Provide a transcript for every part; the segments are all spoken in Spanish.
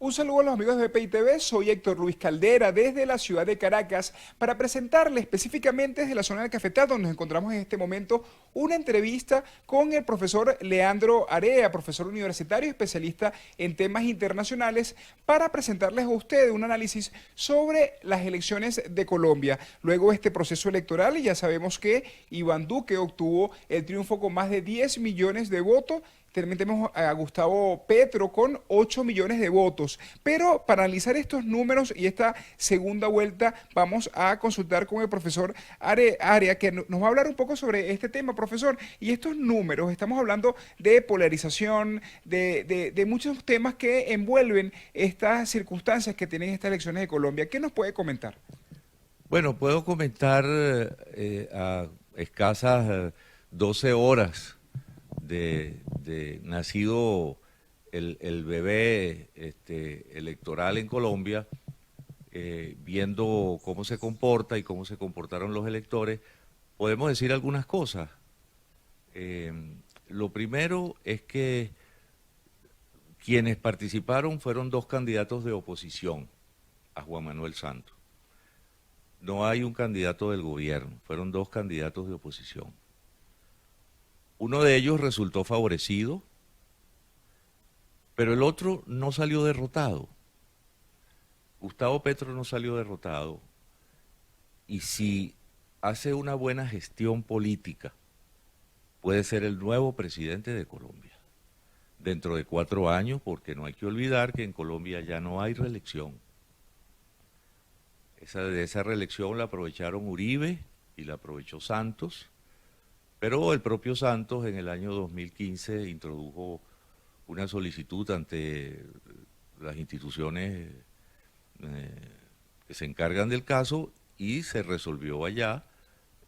Un saludo a los amigos de BPI TV, soy Héctor Luis Caldera desde la ciudad de Caracas para presentarle específicamente desde la zona del Cafetal donde nos encontramos en este momento una entrevista con el profesor Leandro Area, profesor universitario y especialista en temas internacionales, para presentarles a ustedes un análisis sobre las elecciones de Colombia. Luego de este proceso electoral ya sabemos que Iván Duque obtuvo el triunfo con más de 10 millones de votos. También tenemos a Gustavo Petro con 8 millones de votos. Pero para analizar estos números y esta segunda vuelta, vamos a consultar con el profesor Area, que nos va a hablar un poco sobre este tema, profesor. Y estos números, estamos hablando de polarización, de muchos temas que envuelven estas circunstancias que tienen estas elecciones de Colombia. ¿Qué nos puede comentar? Bueno, puedo comentar a escasas 12 horas de nacido el bebé electoral en Colombia, viendo cómo se comporta y cómo se comportaron los electores, podemos decir algunas cosas. Eh, lo primero es que quienes participaron fueron dos candidatos de oposición a Juan Manuel Santos. No hay un candidato del gobierno, fueron dos candidatos de oposición. Uno de ellos resultó favorecido, pero el otro no salió derrotado. Gustavo Petro no salió derrotado. Y si hace una buena gestión política, puede ser el nuevo presidente de Colombia. Dentro de 4 años, porque no hay que olvidar que en Colombia ya no hay reelección. Esa reelección la aprovecharon Uribe y la aprovechó Santos, pero el propio Santos en el año 2015 introdujo una solicitud ante las instituciones que se encargan del caso y se resolvió allá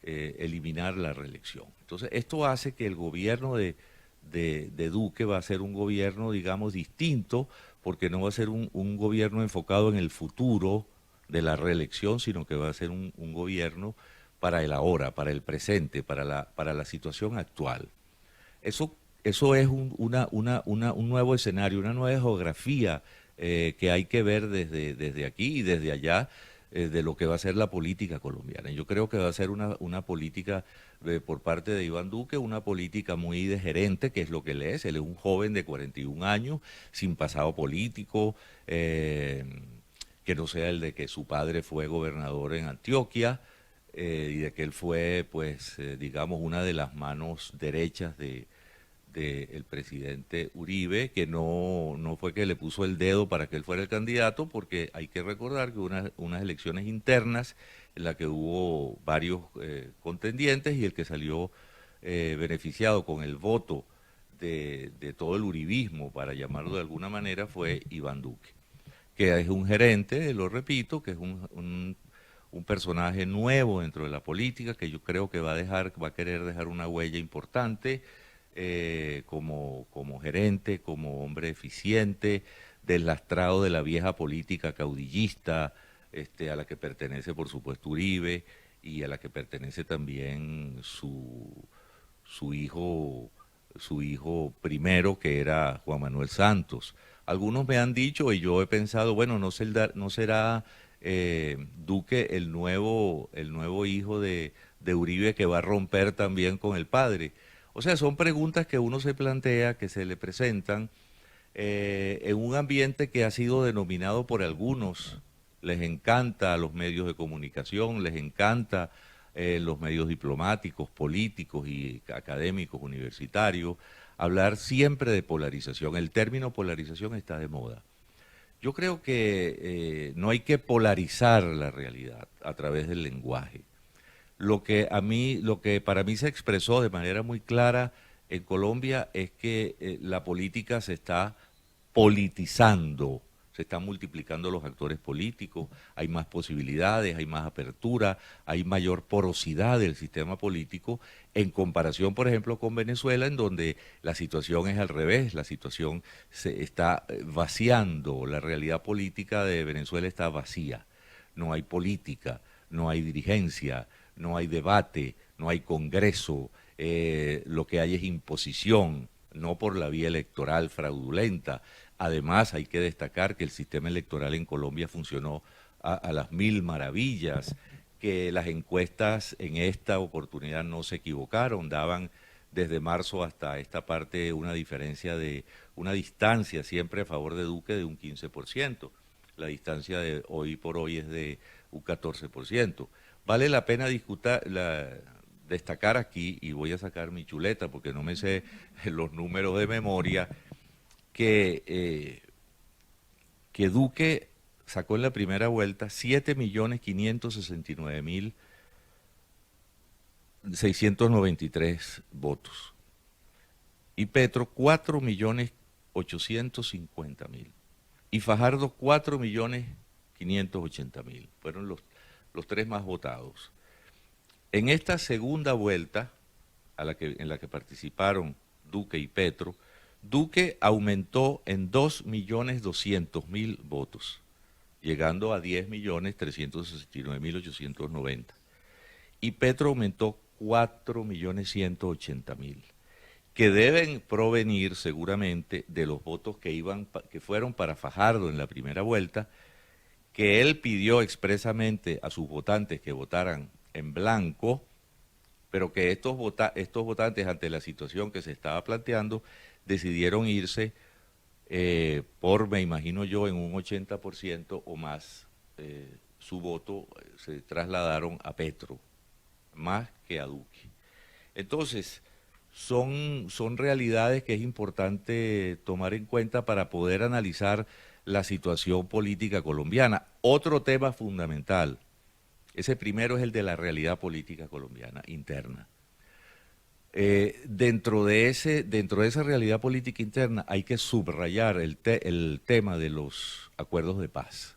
eliminar la reelección. Entonces, esto hace que el gobierno de Duque va a ser un gobierno, digamos, distinto, porque no va a ser un gobierno enfocado en el futuro de la reelección, sino que va a ser un gobierno para el ahora, para el presente, para la situación actual. Eso es un nuevo escenario, una nueva geografía que hay que ver desde aquí y desde allá de lo que va a ser la política colombiana. Yo creo que va a ser una política por parte de Iván Duque, una política muy de gerente, que es lo que él es. Él es un joven de 41 años, sin pasado político, que no sea el de que su padre fue gobernador en Antioquia y de que él fue, pues, digamos, una de las manos derechas del presidente Uribe, que no fue que le puso el dedo para que él fuera el candidato, porque hay que recordar que unas elecciones internas en las que hubo varios contendientes y el que salió beneficiado con el voto de todo el uribismo, para llamarlo de alguna manera, fue Iván Duque, que es un gerente, lo repito, que es un personaje nuevo dentro de la política, que yo creo que va a querer dejar una huella importante como gerente, como hombre eficiente, deslastrado de la vieja política caudillista, a la que pertenece, por supuesto, Uribe, y a la que pertenece también su hijo, su hijo primero, que era Juan Manuel Santos. Algunos me han dicho, y yo he pensado, bueno, no será Duque el nuevo hijo de Uribe, que va a romper también con el padre. O sea, son preguntas que uno se plantea, que se le presentan en un ambiente que ha sido denominado por algunos. Les encanta a los medios de comunicación, les encanta los medios diplomáticos, políticos y académicos, universitarios, hablar siempre de polarización. El término polarización está de moda. Yo creo que no hay que polarizar la realidad a través del lenguaje. Lo que para mí se expresó de manera muy clara en Colombia es que la política se está politizando, se están multiplicando los actores políticos, hay más posibilidades, hay más apertura, hay mayor porosidad del sistema político en comparación, por ejemplo, con Venezuela, en donde la situación es al revés, la situación se está vaciando, la realidad política de Venezuela está vacía, no hay política, no hay dirigencia, no hay debate, no hay congreso, lo que hay es imposición, no por la vía electoral fraudulenta, Además, hay que destacar que el sistema electoral en Colombia funcionó a las mil maravillas, que las encuestas en esta oportunidad no se equivocaron, daban desde marzo hasta esta parte una diferencia de una distancia siempre a favor de Duque de un 15%. La distancia de hoy por hoy es de un 14%. Vale la pena destacar aquí, y voy a sacar mi chuleta porque no me sé los números de memoria, que Duque sacó en la primera vuelta 7.569.693 votos y Petro 4.850.000 y Fajardo 4.580.000. Fueron los tres más votados. En esta segunda vuelta, en la que participaron Duque y Petro, Duque aumentó en 2.200.000 votos, llegando a 10.369.890. Y Petro aumentó 4.180.000, que deben provenir seguramente de los votos que fueron para Fajardo en la primera vuelta, que él pidió expresamente a sus votantes que votaran en blanco, pero que estos votantes, ante la situación que se estaba planteando, decidieron irse me imagino yo, en un 80% o más, su voto se trasladaron a Petro, más que a Duque. Entonces, son realidades que es importante tomar en cuenta para poder analizar la situación política colombiana. Otro tema fundamental, ese primero es el de la realidad política colombiana interna. Dentro de esa realidad política interna hay que subrayar el tema de los acuerdos de paz,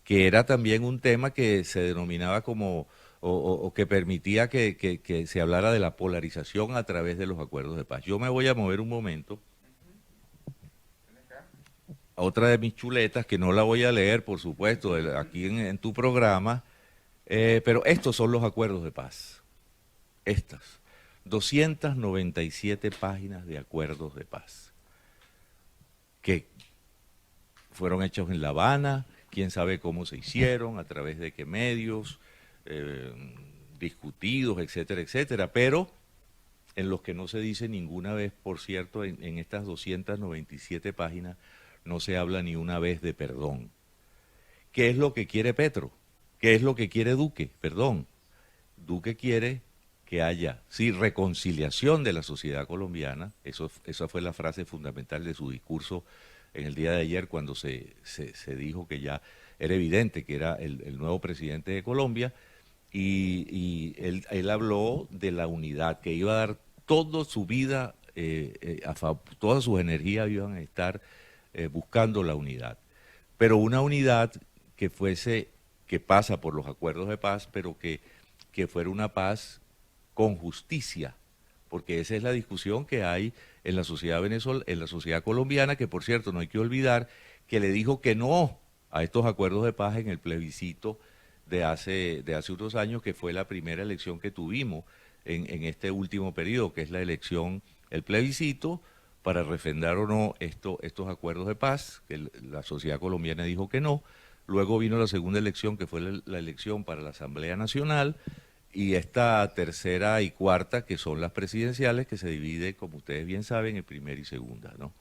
que era también un tema que se denominaba como, o que permitía que se hablara de la polarización a través de los acuerdos de paz. Yo me voy a mover un momento a otra de mis chuletas, que no la voy a leer, por supuesto, aquí en tu programa, pero estos son los acuerdos de paz. 297 páginas de acuerdos de paz que fueron hechos en La Habana, quién sabe cómo se hicieron, a través de qué medios, discutidos, etcétera, etcétera, pero en los que no se dice ninguna vez, por cierto, en estas 297 páginas no se habla ni una vez de perdón. ¿Qué es lo que quiere Petro? ¿Qué es lo que quiere Duque? Perdón. Duque quiere que haya, sí, reconciliación de la sociedad colombiana. Esa fue la frase fundamental de su discurso en el día de ayer, cuando se dijo que ya era evidente que era el nuevo presidente de Colombia, y él habló de la unidad, que iba a dar toda su vida, todas sus energías iban a estar buscando la unidad. Pero una unidad que pasa por los acuerdos de paz, pero que fuera una paz con justicia, porque esa es la discusión que hay en la sociedad en la sociedad colombiana, que por cierto no hay que olvidar que le dijo que no a estos acuerdos de paz en el plebiscito de hace unos años, que fue la primera elección que tuvimos en este último periodo, que es el plebiscito para refrendar o no estos acuerdos de paz, que la sociedad colombiana dijo que no. Luego vino la segunda elección, que fue la elección para la Asamblea Nacional, y esta tercera y cuarta, que son las presidenciales, que se divide, como ustedes bien saben, en primera y segunda, ¿no?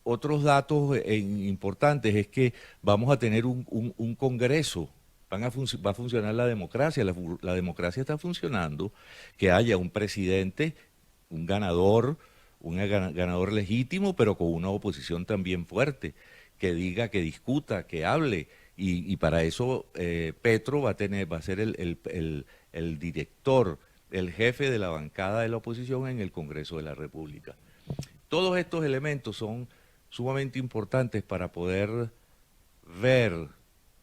Otros datos importantes es que vamos a tener un congreso, va a funcionar la democracia, la democracia está funcionando, que haya un presidente, un ganador legítimo, pero con una oposición también fuerte, que diga, que discuta, que hable. Y para eso Petro va a ser el director, el jefe de la bancada de la oposición en el Congreso de la República. Todos estos elementos son sumamente importantes para poder ver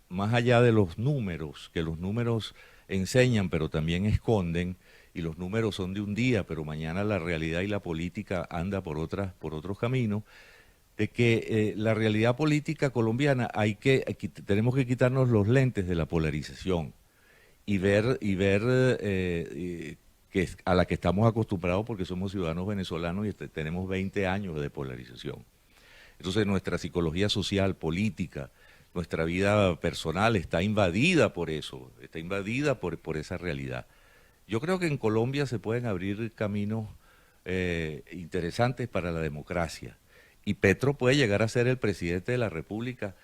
más allá de los números, que los números enseñan pero también esconden, y los números son de un día, pero mañana la realidad y la política anda por otros caminos, de que la realidad política colombiana tenemos que quitarnos los lentes de la polarización y ver a la que estamos acostumbrados porque somos ciudadanos venezolanos y tenemos 20 años de polarización. Entonces nuestra psicología social, política, nuestra vida personal está invadida por eso, está invadida por esa realidad. Yo creo que en Colombia se pueden abrir caminos interesantes para la democracia y Petro puede llegar a ser el presidente de la República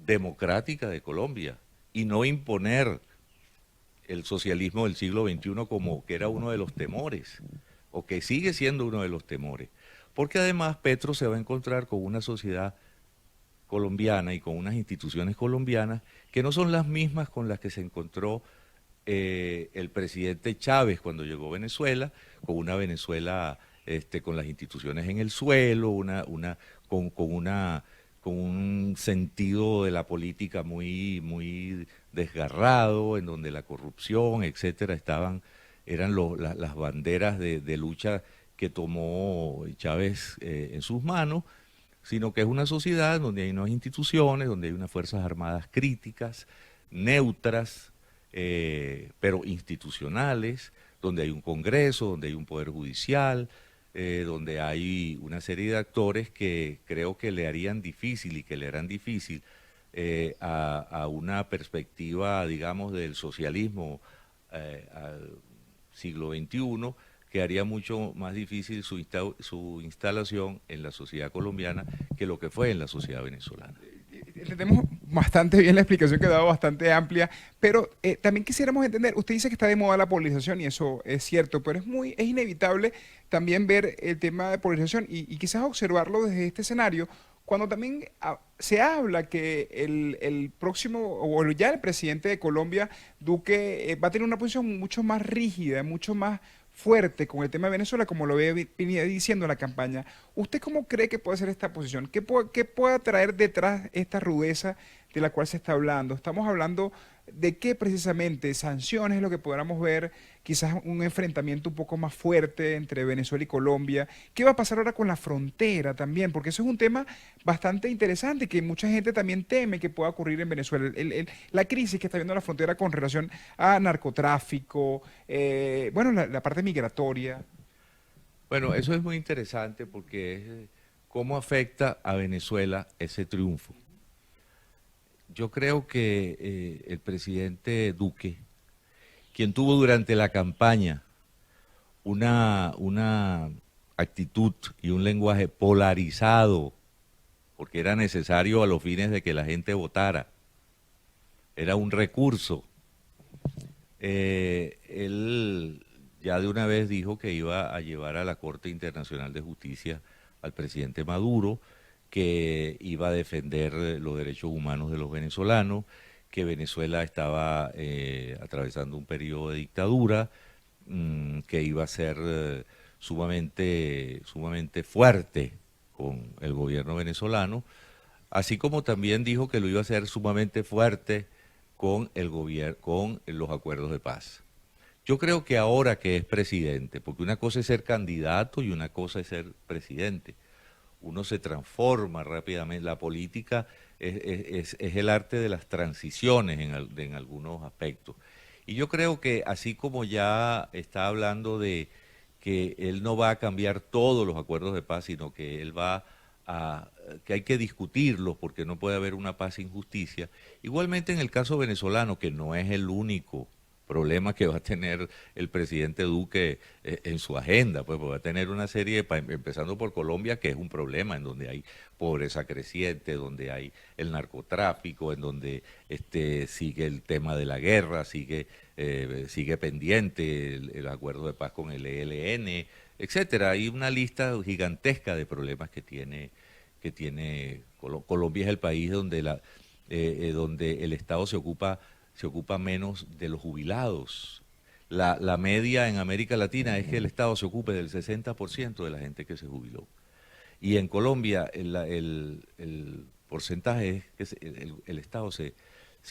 Democrática de Colombia y no imponer el socialismo del siglo XXI como que era uno de los temores, o que sigue siendo uno de los temores. Porque además Petro se va a encontrar con una sociedad colombiana y con unas instituciones colombianas que no son las mismas con las que se encontró el presidente Chávez cuando llegó a Venezuela, con una Venezuela con las instituciones en el suelo, con un sentido de la política muy desgarrado, en donde la corrupción, etcétera, eran las banderas de lucha que tomó Chávez en sus manos, sino que es una sociedad donde hay unas instituciones, donde hay unas fuerzas armadas críticas, neutras, pero institucionales, donde hay un Congreso, donde hay un Poder Judicial, donde hay una serie de actores que creo que le harían difícil y que le harán difícil a una perspectiva, digamos, del socialismo al siglo XXI, que haría mucho más difícil su instalación en la sociedad colombiana que lo que fue en la sociedad venezolana. Entendemos bastante bien la explicación que ha dado, bastante amplia, pero también quisiéramos entender, usted dice que está de moda la polarización y eso es cierto, pero es inevitable también ver el tema de polarización y quizás observarlo desde este escenario, cuando también se habla que el próximo, o ya el presidente de Colombia, Duque, va a tener una posición mucho más rígida, mucho más fuerte con el tema de Venezuela, como lo venía diciendo en la campaña. ¿Usted cómo cree que puede ser esta posición? ¿Qué puede traer detrás esta rudeza de la cual se está hablando? Estamos hablando de qué precisamente, sanciones es lo que podamos ver, quizás un enfrentamiento un poco más fuerte entre Venezuela y Colombia. ¿Qué va a pasar ahora con la frontera también? Porque eso es un tema bastante interesante que mucha gente también teme que pueda ocurrir en Venezuela. La crisis que está viendo la frontera con relación a narcotráfico, bueno, la parte migratoria. Bueno, eso es muy interesante porque es cómo afecta a Venezuela ese triunfo. Yo creo que el presidente Duque, quien tuvo durante la campaña una actitud y un lenguaje polarizado, porque era necesario a los fines de que la gente votara, era un recurso, él ya de una vez dijo que iba a llevar a la Corte Internacional de Justicia al presidente Maduro, que iba a defender los derechos humanos de los venezolanos, que Venezuela estaba atravesando un periodo de dictadura, que iba a ser sumamente fuerte con el gobierno venezolano, así como también dijo que lo iba a hacer sumamente fuerte con con los acuerdos de paz. Yo creo que ahora que es presidente, porque una cosa es ser candidato y una cosa es ser presidente, uno se transforma rápidamente. La política es el arte de las transiciones en algunos aspectos. Y yo creo que así como ya está hablando de que él no va a cambiar todos los acuerdos de paz, sino que él que hay que discutirlos porque no puede haber una paz sin justicia. Igualmente en el caso venezolano, que no es el único problema que va a tener el presidente Duque en su agenda, pues va a tener una serie, empezando por Colombia, que es un problema, en donde hay pobreza creciente, donde hay el narcotráfico, en donde sigue el tema de la guerra, sigue pendiente el acuerdo de paz con el ELN, etcétera. Hay una lista gigantesca de problemas que tiene Colombia. Es el país donde donde el Estado se ocupa menos de los jubilados. La media en América Latina es que el Estado se ocupe del 60% de la gente que se jubiló. Y en Colombia el porcentaje es que el Estado se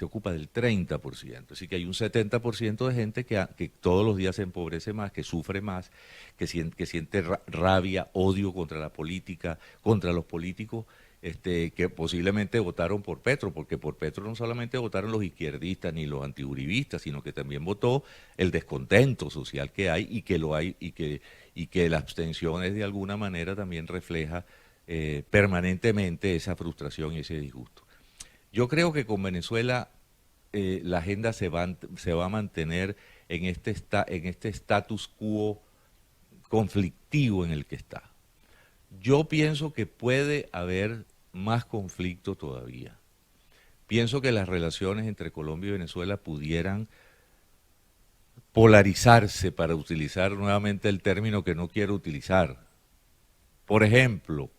ocupa del 30%. Así que hay un 70% de gente que todos los días se empobrece más, que sufre más, que siente rabia, odio contra la política, contra los políticos, que posiblemente votaron por Petro, porque por Petro no solamente votaron los izquierdistas ni los antiuribistas, sino que también votó el descontento social que hay y que la abstención es de alguna manera también refleja permanentemente esa frustración y ese disgusto. Yo creo que con Venezuela la agenda se va a mantener en este status quo conflictivo en el que está. Yo pienso que puede haber más conflicto todavía. Pienso que las relaciones entre Colombia y Venezuela pudieran polarizarse, para utilizar nuevamente el término que no quiero utilizar. Por ejemplo,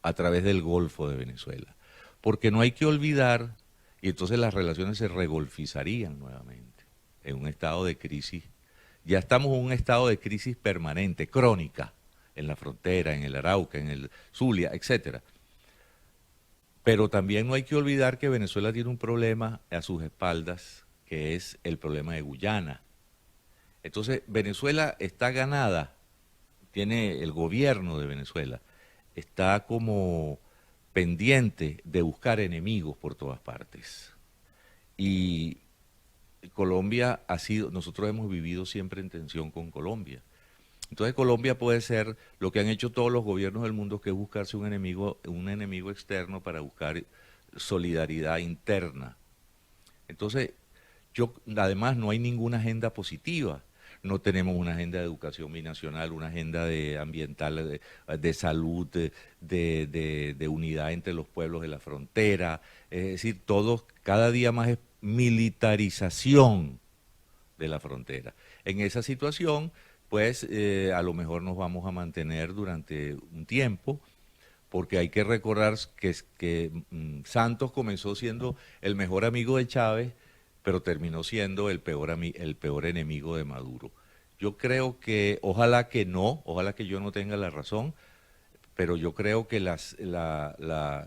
a través del Golfo de Venezuela. Porque no hay que olvidar, y entonces las relaciones se regolfizarían nuevamente en un estado de crisis. Ya estamos en un estado de crisis permanente, crónica, en la frontera, en el Arauca, en el Zulia, etcétera. Pero también no hay que olvidar que Venezuela tiene un problema a sus espaldas, que es el problema de Guyana. Entonces, Venezuela está ganada, tiene el gobierno de Venezuela, está como pendiente de buscar enemigos por todas partes. Y Colombia nosotros hemos vivido siempre en tensión con Colombia. Entonces Colombia puede ser lo que han hecho todos los gobiernos del mundo, que es buscarse un enemigo externo para buscar solidaridad interna. Entonces, además no hay ninguna agenda positiva. No tenemos una agenda de educación binacional, una agenda ambiental, de salud, de unidad entre los pueblos de la frontera. Es decir, cada día más es militarización de la frontera. En esa situación, pues a lo mejor nos vamos a mantener durante un tiempo, porque hay que recordar que Santos comenzó siendo el mejor amigo de Chávez, pero terminó siendo el peor enemigo de Maduro. Yo creo que, ojalá que yo no tenga la razón, pero yo creo que la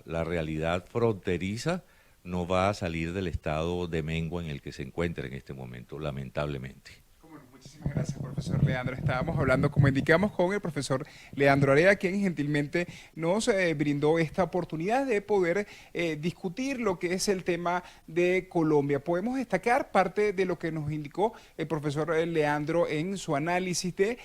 realidad fronteriza no va a salir del estado de mengua en el que se encuentra en este momento, lamentablemente. Muchísimas gracias, profesor Leandro. Estábamos hablando, como indicamos, con el profesor Leandro Area, quien gentilmente nos brindó esta oportunidad de poder discutir lo que es el tema de Colombia. Podemos destacar parte de lo que nos indicó el profesor Leandro en su análisis de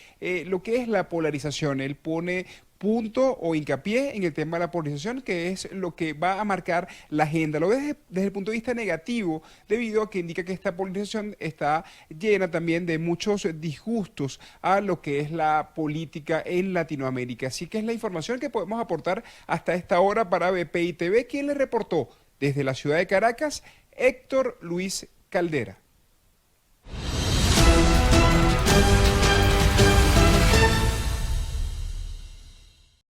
lo que es la polarización. Él pone punto o hincapié en el tema de la polarización, que es lo que va a marcar la agenda. Lo ves desde el punto de vista negativo, debido a que indica que esta polarización está llena también de muchos disgustos a lo que es la política en Latinoamérica. Así que es la información que podemos aportar hasta esta hora para BPI TV. ¿Quién le reportó desde la ciudad de Caracas? Héctor Luis Caldera.